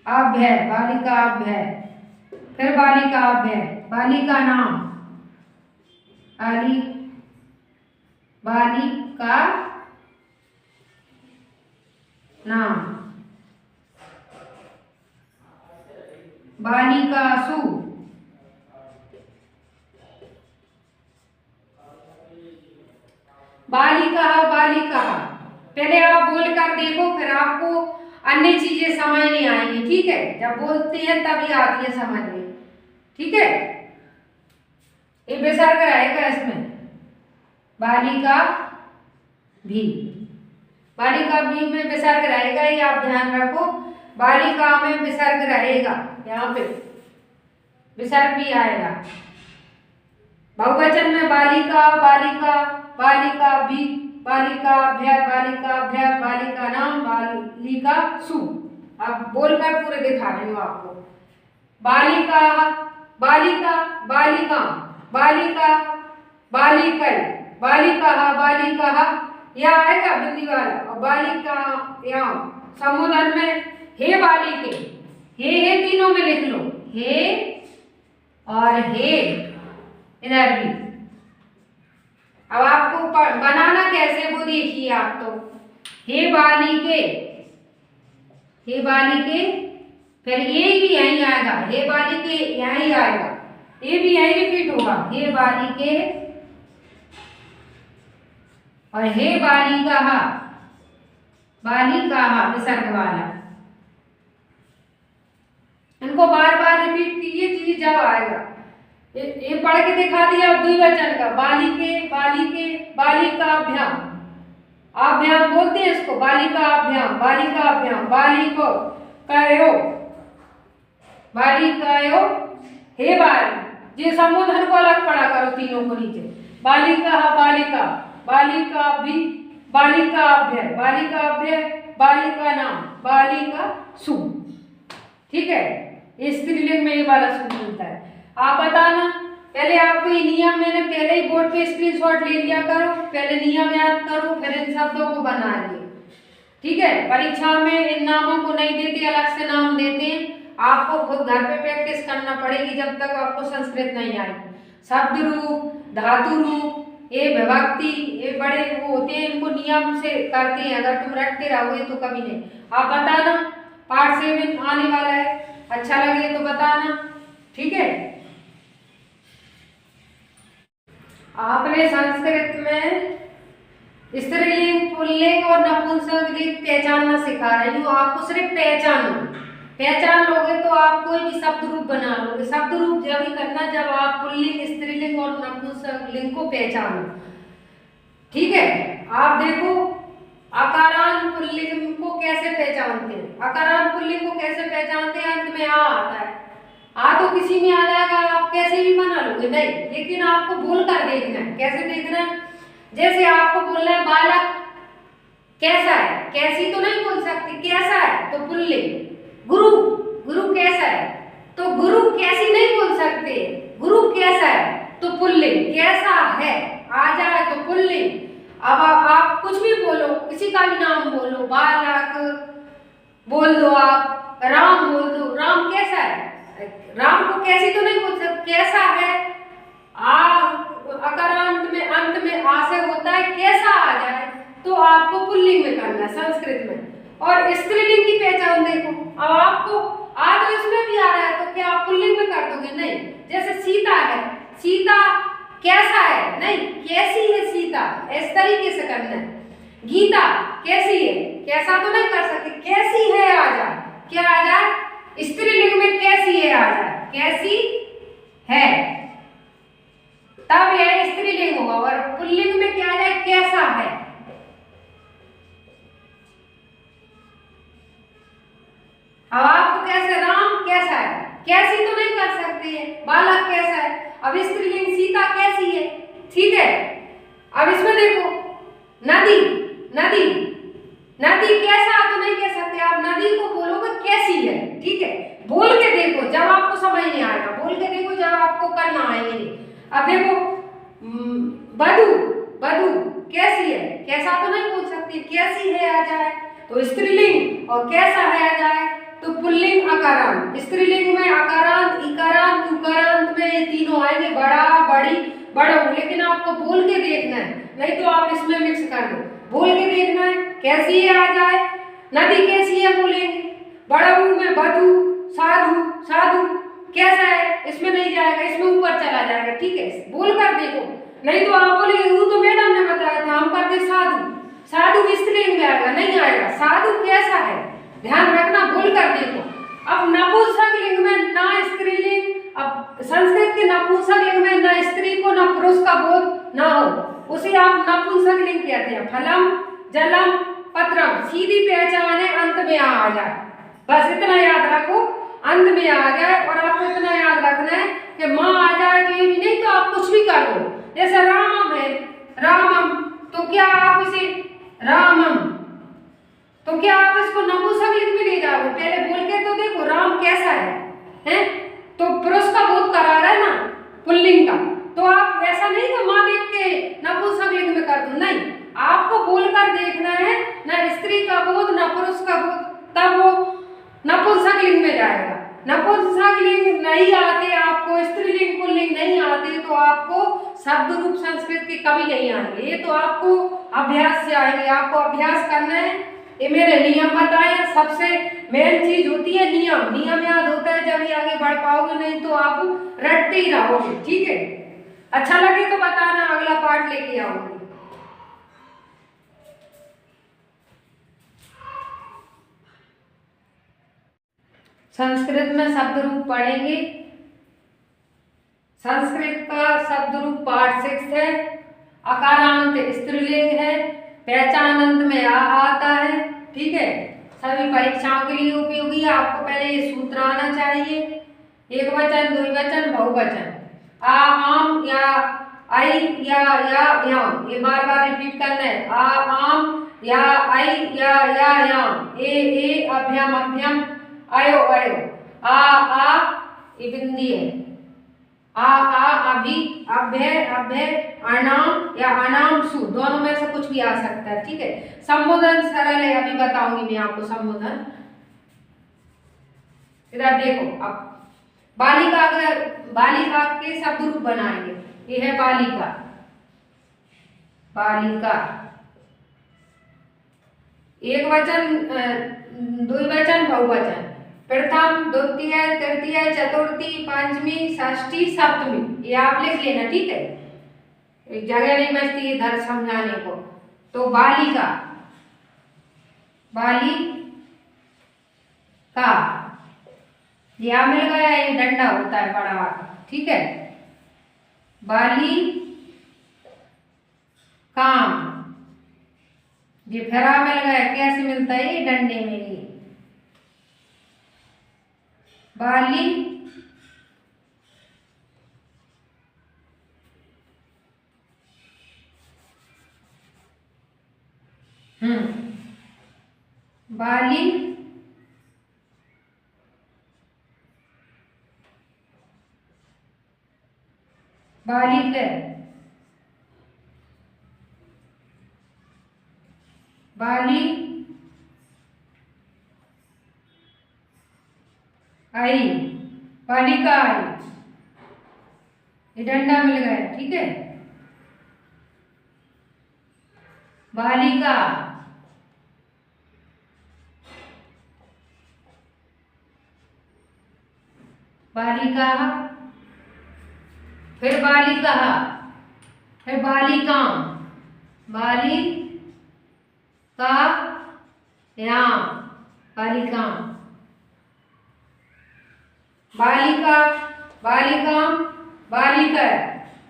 Speaker 1: अभ्यय, बालिका अभ्यय, फिर बालिका अभ्यय, बालिका नाम, बालिका नाम, बालिकासु, बालिका, बालिका। पहले आप बोल कर देखो, फिर आपको अन्य चीजें समझ नहीं आएंगी, ठीक है। जब बोलते हैं तभी आती है समझ में, ठीक है। ये विसर्ग रहेगा इसमें, बालिका भी, बालिका भी में विसर्ग रहेगा, ये आप ध्यान रखो। बालिका में विसर्ग रहेगा, यहाँ पे विसर्ग भी आएगा। बहुवचन में बालिका, बालिका, बालिका भी, बालिका अभ्यय, बालिका अभ्यय, बालिका नाम, बालिका सु। अब बोलकर पूरे दिखा रही हूँ आपको। बालिका, बालिका, बालिका, बालिका, बालिकै, बालिका, बालिका, यह आएगा बिंदी वाला। और बालिका यहाँ संबोधन में हे बालिके, हे तीनों में लिख लो, हे और हे इधर भी। अब आपको बनाना कैसे वो देखिए आप तो। हे बालिके, हे बालिके, फिर ये भी यहीं आएगा, हे बालिके यहीं आएगा, ये भी यहीं रिपीट होगा, हे बालिके और हे बालिकाः, बालिकाः विसर्ग वाला। इनको बार बार रिपीट कीजिए, जब आएगा। ये पढ़ के दिखा दिया द्विवचन का, बालिके, बालिके, बालिकाभ्याम, अभ्याम बोलते हैं इसको, बालिकाभ्याम, बालिकाभ्याम, बालिको कयो, बालिकायो, हे बाली। ये संबोधन को अलग पढ़ा करो तीनों को नीचे, बालिका, बालिका, बालिका भी, बालिका अभ्यय, बालिका अभ्यय, बालिका नाम, बालिका सु, ठीक है। स्त्रीलिंग में ये वाला सु मिलता है। आप बताना, पहले आपको ये नियम मैंने पहले ही बोर्ड पे स्क्रीनशॉट ले लिया करो, पहले नियम याद करो, फिर इन शब्दों को बना लिए, ठीक है। परीक्षा में इन नामों को नहीं देते, अलग से नाम देते हैं। आपको खुद घर पे प्रैक्टिस करना पड़ेगी जब तक आपको संस्कृत नहीं आएगी। शब्द रूप, धातु रूप, ये विभक्ति, ये बड़े वो होते हैं, इनको नियम से करते हैं। अगर तुम रटते रहोगे तो कभी नहीं। आप बताना, पार्ट 7 आने वाला है, अच्छा लगे तो बताना, ठीक है। आपने संस्कृत में स्त्रीलिंग, पुल्लिंग और नपुंसक लिंग पहचानना सिखा रही हूँ आपको। सिर्फ पहचान लोगे तो आप कोई भी शब्द रूप बना लोगे। शब्द रूप जब ही करना जब आप पुल्लिंग, स्त्रीलिंग और नपुंसक लिंग को पहचानो। ठीक है। आप देखो अकारांत पुल्लिंग को कैसे पहचानते हैं। अकारांत पुल्लिंग को कैसे पहचानते हैं, अंत में आ आता है। आ तो किसी में आ जाएगा, आप कैसे भी बना लोगे, नहीं, लेकिन आपको बोल कर देखना है। कैसे देखना है, जैसे आपको बोलना है बालक कैसा है, कैसी तो नहीं बोल सकती, कैसा है तो पुल्लिंग। गुरु, गुरु कैसा है तो गुरु कैसी नहीं बोल सकते, गुरु कैसा है तो पुल्लिंग, कैसा है आ जाए तो पुल्लिंग। अब आप कुछ भी बोलो, किसी का भी नाम बोलो, बालक बोल दो, आप राम बोल दो, राम कैसा है, राम को कैसी तो नहीं बोल सकते, कैसा है। आ अकारांत में अंत में आ से होता है, कैसा आ जाए तो आपको पुल्लिंग में करना है संस्कृत में। और स्त्रीलिंग की पहचान देखो, अब आपको आ तो इसमें भी आ रहा है तो क्या आप पुल्लिंग में कर दोगे, नहीं। जैसे सीता है, सीता कैसा है, नहीं, कैसी है सीता, इस तरीके से करना है। गीता कैसी है, कैसा तो नहीं कर सकते, कैसी है आ जाए, क्या आ जाए, स्त्रीलिंग में कैसी है आ जाए, कैसी है, तब यह स्त्रीलिंग होगा। और पुल्लिंग में क्या आ जाए, कैसा है। अब आपको कैसे, राम कैसा है, कैसी तो नहीं कर सकते हैं, बालक कैसा है। अब स्त्रीलिंग सीता कैसी है, ठीक है। अब इसमें देखो नदी, नदी, नदी कैसा तो नहीं कह सकते, आप नदी को बोलोगे कैसी है, ठीक है। बोल के देखो, जब आपको समझ नहीं आएगा बोल के देखो, जब आपको करना आएंगे नहीं। अब देखो बधू, बधू कैसी है, कैसा तो नहीं बोल सकती, कैसी है आ जाए तो स्त्रीलिंग, और कैसा है आ जाए तो पुल्लिंग अकारांत। स्त्रीलिंग में अकारांत, इकारांत, उकारांत में ये तीनों आएंगे, बड़ा, बड़ी, बड़ो। लेकिन आपको बोल के देखना है, नहीं तो आप इसमें मिक्स कर दो। बोल के देखना है, कैसी है आ जाए, नदी कैसी है बोलेंगे, बड़ऊ में बधू, साधु, साधु कैसा है, इसमें नहीं जाएगा, इसमें ऊपर चला जाएगा, ठीक है। बोल कर देखो, नहीं तो आप बोले वो तो मैडम ने बताया था, हम करते साधु, साधु स्त्रीलिंग में आएगा, नहीं आएगा। साधु कैसा है, ध्यान रखना, बोल कर देखो। अब नपुंसक लिंग में ना स्त्रीलिंग, अब संस्कृत के नपुंसक लिंग में ना स्त्री को ना पुरुष का बोध ना हो, उसे आप नपुंसक लिंग कहते हैं। फलम, जलम, पत्रम, सीधी पहचान है, अंत में आ जाए, बस इतना याद रखो, अंत में आ जाए। और आपको इतना याद रखना है कि माँ आ जाए तो ये भी नहीं, तो आप कुछ भी कर दो। जैसे रामम है, रामम, तो क्या आप इसे रामम, तो क्या आप इसको नपुंसक लिंग में ले जाओगे, पहले बोल के तो देखो राम कैसा है, तो पुरुष का बोध करा रहा है ना, पुल्लिंग का। तो आप ऐसा नहीं कि माँ देख के नपुंसक लिंग में कर दो, नहीं, आपको बोलकर देखना है, ना स्त्री का बोध ना पुरुष का बोध, तब वो नपुंसक लिंग में जाएगा। नपुंसक लिंग नहीं आते आपको, स्त्रीलिंग पुल्लिंग नहीं आते, तो आपको शब्द रूप संस्कृत के कभी नहीं आएंगे। ये तो आपको अभ्यास से आएंगे, आपको अभ्यास करना है। ये मेरे नियम बताए, सबसे मेन चीज होती है नियम, नियम याद होता है जब ये आगे बढ़ पाओगे, नहीं तो आप रटते ही रहोगे, ठीक है। अच्छा लगे तो बताना, अगला पार्ट लेके आऊंगी। संस्कृत में शब्द रूप पढ़ेंगे। संस्कृत का शब्द रूप पार्ट 6 है। अकारांत स्त्रीलिंग है, पहचान अंत में आ आता है, ठीक है। सभी परीक्षाओं के लिए उपयोगी है। आपको पहले ये सूत्र आना चाहिए, एक वचन, द्विवचन, बहुवचन। आ, आम, या, आई, या, याम, ये बार बार रिपीट करना है। आ, आम, या, आई, या, याम, ए, अभ्यम, अभ्यम, अयो, अयो। आ ये बिंदी है, आ, अभी, अभ्य, अभ्य, अनाम या अनाम सु, दोनों में से कुछ भी आ सकता है, ठीक है। संबोधन सरल है, अभी बताऊंगी मैं आपको संबोधन। इधर देखो, अब बालिका, बालिका के शब्द रूप बनाएंगे। ये है बालिका, बालिका, एक वचन, द्विवचन, बहुवचन। प्रथम, द्वितीय, तृतीय, चतुर्थी, पंचमी, षष्ठी, सप्तमी, ये आप लिख लेना, ठीक है। एक जगह नहीं बचती इधर समझाने को। तो बालिका, बालिका, यह मिल गया, ये डंडा होता है बड़ा, ठीक है। बाली काम। ये फेरा मिल गया, कैसे मिलता है? ये डंडे में। ये बाली बाली बालिक बाली आई, बालिका आई। ये डंडा मिल गया, ठीक है। बालिका बालिका, फिर बालिका, फिर बालिका, बालिका याम, बालिका, बालिका, बालिका, बालिका,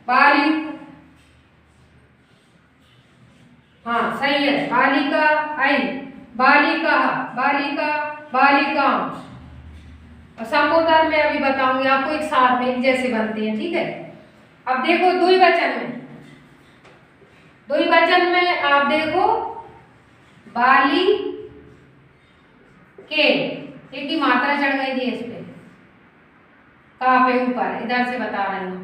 Speaker 1: बालिक, हाँ सही है। बालिका आई, बालिका, बालिका, बालिका। और संबोधन में अभी बताऊंगी आपको, एक साथ में एक जैसे बनते हैं, ठीक है। अब देखो द्विवचन में आप देखो बाली के, एक ही मात्रा चढ़ गई थी इस पे, का पे ऊपर, इधर से बता रही हूँ।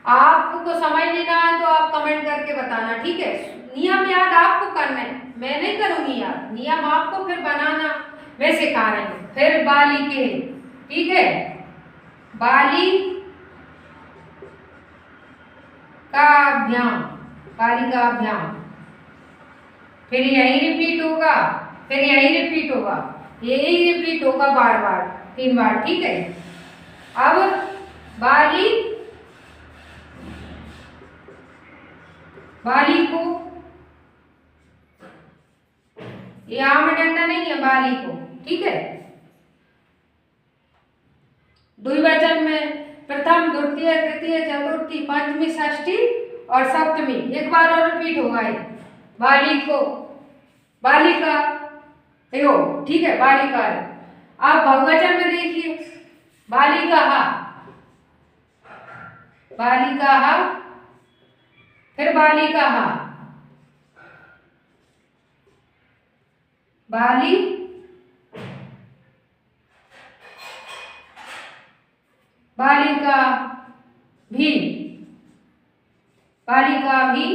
Speaker 1: आपको समझ नहीं ना है तो आप कमेंट करके बताना, ठीक है। नियम याद आपको करना है, मैं नहीं करूंगी याद, नियम आपको फिर बनाना मैं सिखा रही हूँ। फिर बाली के, ठीक है। बाली का अभ्याम, बाली का अभ्याम, फिर यही रिपीट होगा, फिर यही रिपीट होगा, यही रिपीट होगा बार बार, 3 बार, ठीक है। अब बाली बाली को, ये आम डंडा नहीं है, बाली को, ठीक है। द्विवचन में प्रथम, द्वितीय, तृतीय, चतुर्थी, पंचमी, षष्ठी और सप्तमी, एक बार और रिपीट होगा ये। बाली को, बालिका, देखो ठीक है, बालिका है। आप बहुवचन में देखिए, बालिका, बालिका, फिर बालिका, बाली, बालिका भी, बालिका भी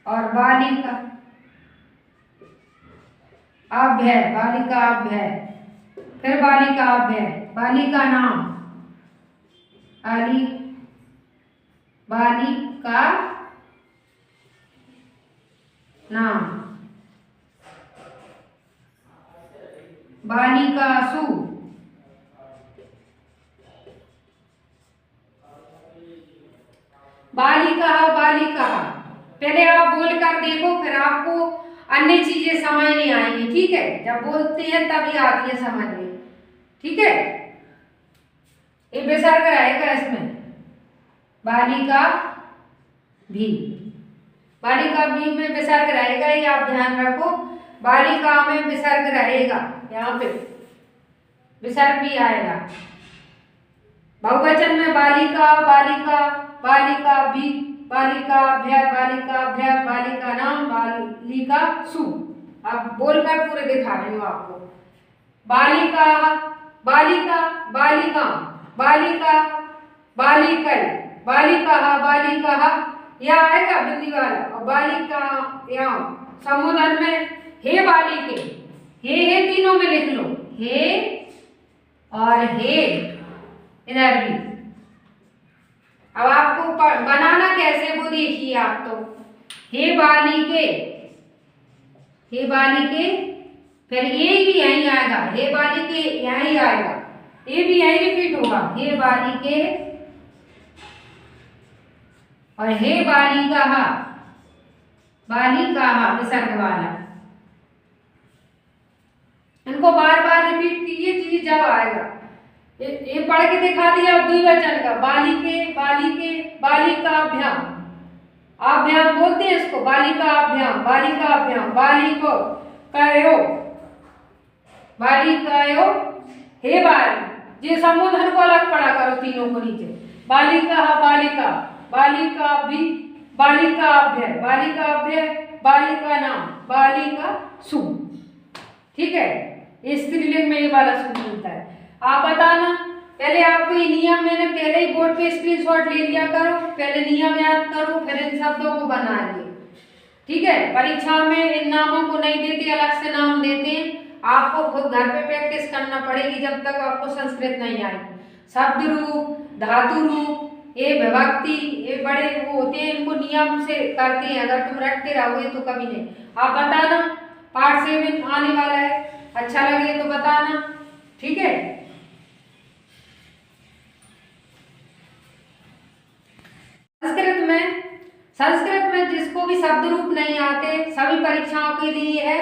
Speaker 1: और बालिका अभ्यय, बालिका अभ्यय, फिर बालिका अभ्यय, बालिका नाम, बालिका नाम, बालिका सु, बालिका, बालिका। पहले आप बोल कर देखो, फिर आपको अन्य चीजें समझ नहीं आएंगी, ठीक है। जब बोलते हैं तभी आती है समझ में, ठीक है। ये विसर्ग रहेगा इसमें, बालिका भी, बालिका भी में विसर्ग रहेगा, ये आप ध्यान रखो। बालिका में विसर्ग रहेगा, यहाँ पे विसर्ग भी आएगा। बहुवचन में बालिका, बालिका, बालिका भी, बालिका अभ्यय, बालिका अभ्यय, बालिका नाम, बालिका सु। अब बोलकर पूरे दिखा रही हूँ आपको। बालिका, बालिका, बालिका, बालिका, बालिका, बालिका, बालिका, यह आएगा बिंदी वाला। और बालिका यहाँ संबोधन में हे बालिके, हे तीनों में लिख लो, हे और हे इधर भी। अब आपको बनाना कैसे वो देखिए आप तो। हे बालिके, हे बालिके, फिर ये भी यहीं आएगा, हे बालिके यहीं आएगा, ये भी यहीं रिपीट होगा, हे बालिके और हे बालिका, बालिका विसर्ग वाला। इनको बार बार रिपीट कीजिए, जब आएगा। ये पढ़ के दिखा दिया द्विवचन का, बालिके, बालिके, बालिकाभ्याम, अभ्याम बोलते हैं इसको, बालिका अभ्याम, बालिका अभ्याम, बालिको कयो, बालिकायो, हे बाली, ये संबोधन को अलग पढ़ा करो तीनों को नीचे, बालिका बालिका, बालिका भी, बालिका अभ्यय, बालिका अभ्यय, बालिका नाम, बालिका सु, ठीक है। स्त्रीलिंग में ये वाला सु मिलता है। आप बताना, पहले आपको ये नियम मैंने पहले ही बोर्ड पे स्क्रीनशॉट ले लिया करो, पहले नियम याद करो, फिर इन शब्दों को बना लिए, ठीक है। परीक्षा में इन नामों को नहीं देते, अलग से नाम देते हैं, आपको खुद घर पे प्रैक्टिस करना पड़ेगी जब तक आपको संस्कृत नहीं आएगी। शब्द रूप, धातु रूप, ये विभक्ति, ये बड़े वो होते हैं, इनको नियम से करते हैं, अगर तुम रटते रहोगे तो कभी नहीं। आप बताना, पार्ट 7 आने वाला है, अच्छा लगे तो बताना, ठीक है। संस्कृत में जिसको भी शब्द रूप नहीं आते, सभी परीक्षाओं के लिए है,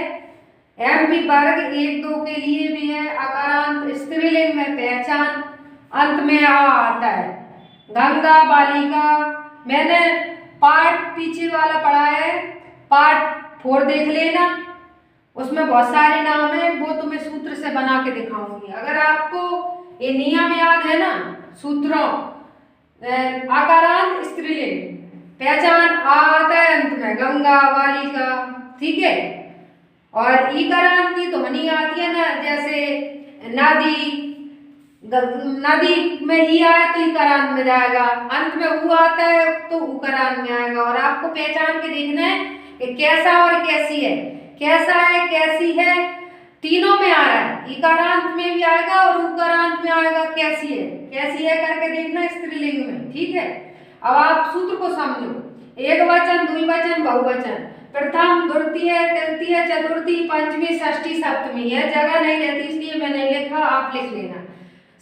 Speaker 1: MP वर्ग 1-2 के लिए भी है, अकारांत, स्त्रीलिंग में पहचान, अंत में आ आता है। गंगा, बालिका, मैंने पार्ट पीछे वाला पढ़ा है, पार्ट 4 देख लेना, उसमें बहुत सारे नाम है, वो तुम्हें सूत्र से बना के दिखाऊंगी। अगर आपको ये नियम याद है ना सूत्रों, आकारांत स्त्रीलिंग, पहचान आता है अंत में, गंगा, बालिका, ठीक है। और ईकारांत की ध्वनि आती है ना, जैसे नदी, नदी में ही आया तो ईकारांत में जाएगा, अंत में ऊ आता है तो उकारांत में आएगा। और आपको पहचान के देखना है कि कैसा और कैसी है, कैसा है कैसी है, तीनों में आ रहा है, ईकारांत में भी आएगा और उकारांत में आएगा, कैसी है करके देखना स्त्रीलिंग में, ठीक है। अब आप सूत्र को समझो, एक वचन, द्विवचन, बहुवचन, प्रथम, द्वितीय, तृतीय, चतुर्थी, पंचमी, षष्ठी, सप्तमी, यह जगह नहीं रहती इसलिए मैं नहीं लिखा, आप लिख लेना।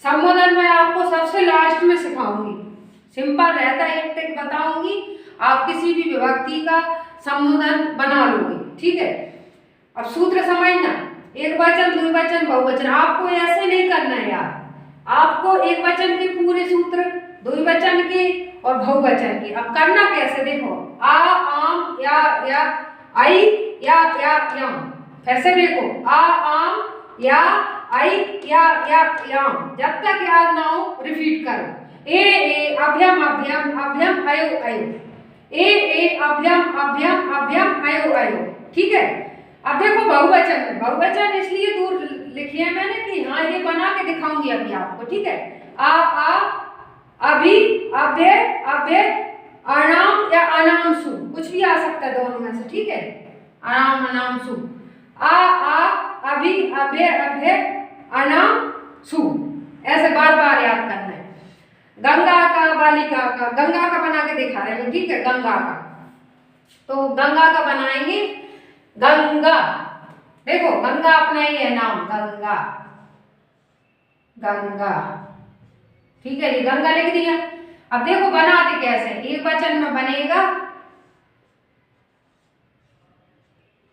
Speaker 1: संबोधन मैं आपको सबसे लास्ट में सिखाऊंगी, सिंपल रहता है, एक टिक बताऊंगी, आप किसी भी विभक्ति का संबोधन बना लोगे, ठीक है। अब सूत्र समझना, एक वचन, द्विवचन, बहुवचन, आपको ऐसे नहीं करना है यार, आपको एक वचन के पूरे सूत्र, द्विवचन के और बहुवचन के। अब करना कैसे देखो, आ, आम, या, आई, या, याम, फिर से देखो, आ, आम, या, आई, या, याम, जब तक याद ना हो रिपीट करो। ए, अभ्यम, अभ्यम, अभ्यम, अयो, अयो, ए, अभ्यम, अभ्यम, अभ्यम, अयो, अयो, ठीक है। अब देखो बहुवचन में, बहुवचन इसलिए दूर लिखी है मैंने कि हाँ ये बना के दिखाऊंगी अभी आपको, ठीक है। आ, अभी, अभ्य, अभ्य, अनाम या अनाम सु, कुछ भी आ सकता है दोनों में से, ठीक है। अनाम, अनाम सु, आ, अभी, अभ्य, अभ्य, अनाम सु, ऐसे बार बार याद करना है। गंगा का, बालिका का, गंगा का बना के दिखा रहे हैं, ठीक है। गंगा का, तो गंगा का बनाएंगे, गंगा, देखो गंगा अपना ही है नाम, गंगा, गंगा, ठीक है। ये गंगा लिख दिया। अब देखो बनाते कैसे, एक वचन में बनेगा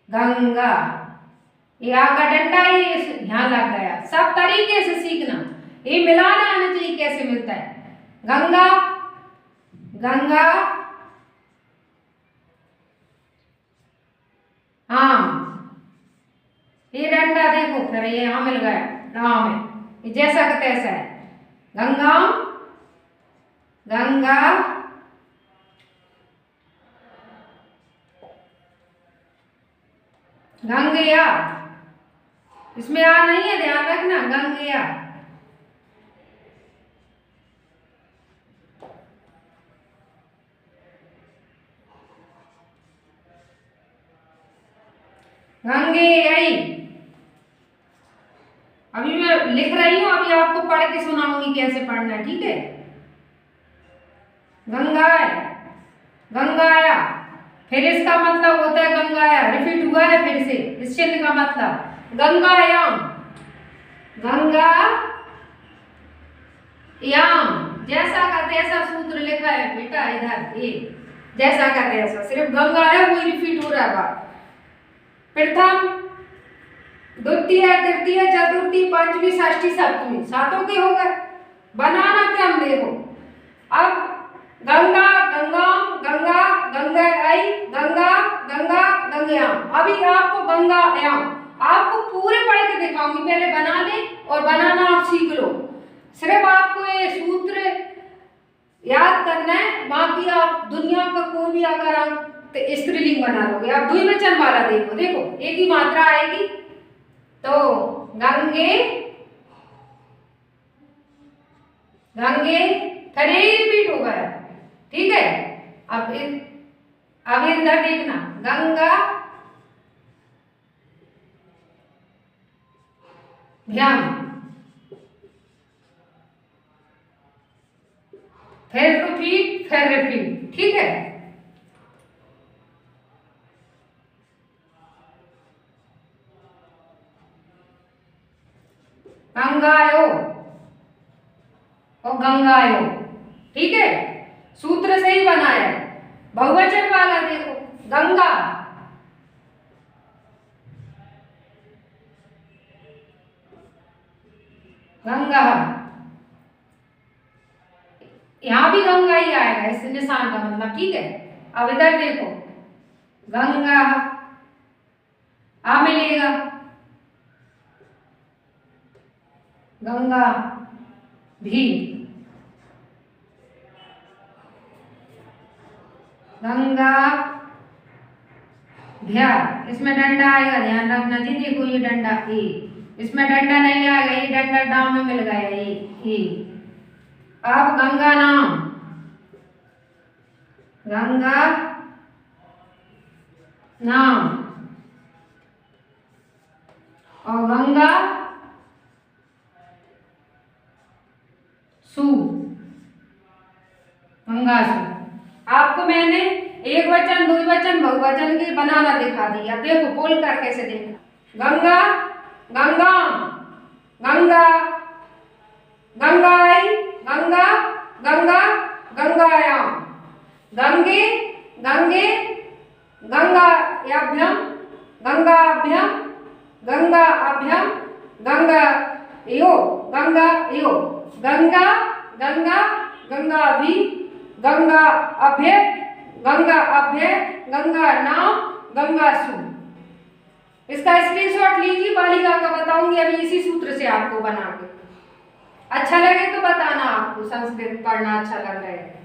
Speaker 1: गंगा, ये आका डंडा ही यहाँ लग गया, सब तरीके से सीखना, ये मिलाना आना चाहिए कैसे मिलता है। गंगा, गंगा, आम, ये डंडा देखो फिर ये यहाँ मिल गया, राम है, ये जैसा का तैसा है। गंगा, गंगा, गंगया, इसमें आ नहीं है, ध्यान रखना, गंगया, गंगेयी, अभी मैं लिख रही हूं, अभी आपको पढ़ के सुनाऊंगी कैसे पढ़ना है, ठीक है। गंगाय, गंगाया, फिर इसका मतलब होता है गंगाया, रिपीट हुआ है फिर से, इस चिन्ह का मतलब गंगायाम, गंगा याम, जैसा का तैसा सूत्र लिखा है बेटा इधर, ये जैसा का तैसा, सिर्फ गंगा है वही रिपीट हो रहा है बात। प्रथम, द्वितीय, तृतीय, चतुर्थी, पंचमी, षष्ठी, सप्तमी, सातों के हो गए। बनाना क्रम देखो, अब गंगा, गंगाम, गंगा, गंगा, गंगाई गंगा गंगा गंगयाम। अभी आपको गंगायाम आपको पूरे पढ़ के दिखाऊंगी, पहले बना ले और बनाना आप सीख लो। सिर्फ आपको ये सूत्र याद करना है, बाकी आप दुनिया का कोई भी अगर आप स्त्रीलिंग बना लोगे। आप द्विवचन वाला देखो, देखो एक ही मात्रा आएगी तो गंगे गंगे, फिर यही रिपीट हो गया, ठीक है। अब इधर देखना, गंगा भ्याम, फिर रिपीट फिर रिपीट, ठीक है। गंगायो और गंगायो, ठीक है। सूत्र से ही बनाया है। बहुवचन वाला देखो, गंगा गंगा, यहां भी गंगा ही आएगा इस निशान का मतलब, ठीक है। अब इधर देखो, गंगा आ मिलेगा, गंगा भी, गंगा भ्या, इसमें डंडा आएगा, ध्यान रखना जी। देखो ये डंडा ए, इसमें डंडा नहीं आएगा, ये डंडा डाम में मिल गया ये। अब गंगा नाम, गंगा नाम और गंगा सु, गंगा सु। आपको मैंने एक वचन द्विवचन बहुवचन के बनाना दिखा दिया, देखो बोल कर कैसे देखना। गंगा गंगा गंगा गंगाई गंगा गंगा गंगायाम, गंगे गंगे गंगायाभ्यम गंगाभ्यम गंगा अभ्यम गंगा यो गंगा यो, गंगा गंगा गंगा भी गंगा अभ्य गंगा नाम गंगा सु। इसका स्क्रीनशॉट लीजिए, बालिका का बताऊंगी अभी इसी सूत्र से आपको बना के। अच्छा लगे तो बताना आपको संस्कृत पढ़ना अच्छा लग रहा है।